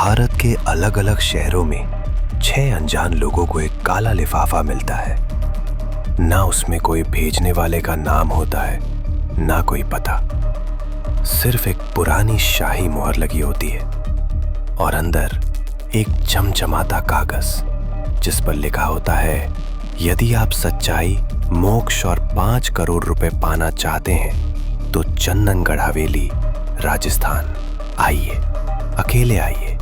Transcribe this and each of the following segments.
भारत के अलग अलग शहरों में 6 अनजान लोगों को एक काला लिफाफा मिलता है। ना उसमें कोई भेजने वाले का नाम होता है, ना कोई पता। सिर्फ एक पुरानी शाही मोहर लगी होती है और अंदर एक चमचमाता कागज जिस पर लिखा होता है, यदि आप सच्चाई, मोक्ष और 5 करोड़ रुपए पाना चाहते हैं तो चंदनगढ़ हवेली, राजस्थान आइए, अकेले आइए,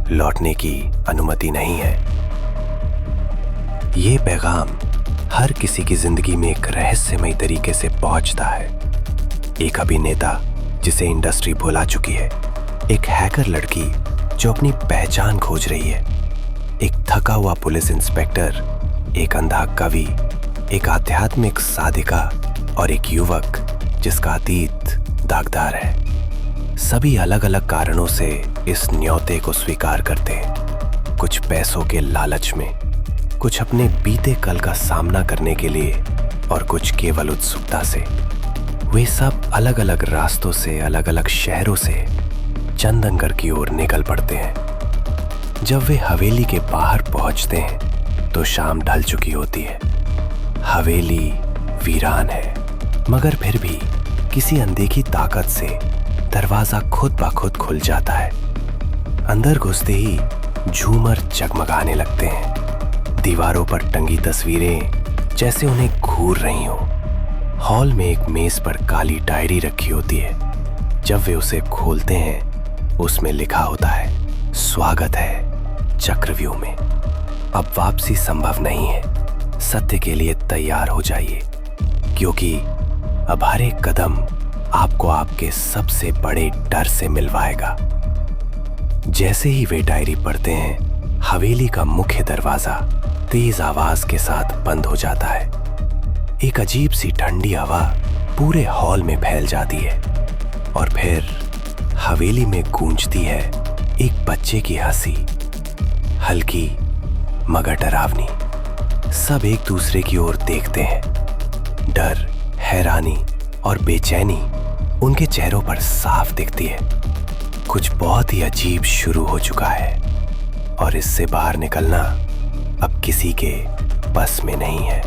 लौटने की अनुमति नहीं है। ये पैगाम हर किसी की जिंदगी में एक रहस्यमयी तरीके से पहुंचता है। एक अभिनेता जिसे इंडस्ट्री भुला चुकी है, एक हैकर लड़की जो अपनी पहचान खोज रही है, एक थका हुआ पुलिस इंस्पेक्टर, एक अंधा कवि, एक आध्यात्मिक साधिका और एक युवक जिसका अतीत दागदार है। सभी अलग अलग कारणों से इस न्योते को स्वीकार करते हैं। कुछ पैसों के लालच में, कुछ अपने बीते कल का सामना करने के लिए और कुछ केवल उत्सुकता से। वे सब अलग अलग रास्तों से, अलग अलग शहरों से चंदनगढ़ की ओर निकल पड़ते हैं। जब वे हवेली के बाहर पहुंचते हैं तो शाम ढल चुकी होती है। हवेली वीरान है, मगर फिर भी किसी अनदेखी ताकत से दरवाजा खुद ब खुद खुल जाता है। अंदर घुसते ही झूमर जगमगाने लगते हैं। दीवारों पर टंगी तस्वीरें जैसे उन्हें घूर रही हो। हॉल में एक मेज पर काली डायरी रखी होती है। जब वे उसे खोलते हैं, उसमें लिखा होता है, स्वागत है चक्रव्यूह में। अब वापसी संभव नहीं है। सत्य के लिए तैयार हो जाइए, क्योंकि अब हर एक कदम आपको आपके सबसे बड़े डर से मिलवाएगा। जैसे ही वे डायरी पढ़ते हैं, हवेली का मुख्य दरवाजा तेज आवाज के साथ बंद हो जाता है। एक अजीब सी ठंडी हवा पूरे हॉल में फैल जाती है और फिर हवेली में गूंजती है एक बच्चे की हंसी, हल्की मगर डरावनी। सब एक दूसरे की ओर देखते हैं। डर, हैरानी और बेचैनी उनके चेहरों पर साफ दिखती है। कुछ बहुत ही अजीब शुरू हो चुका है और इससे बाहर निकलना अब किसी के बस में नहीं है।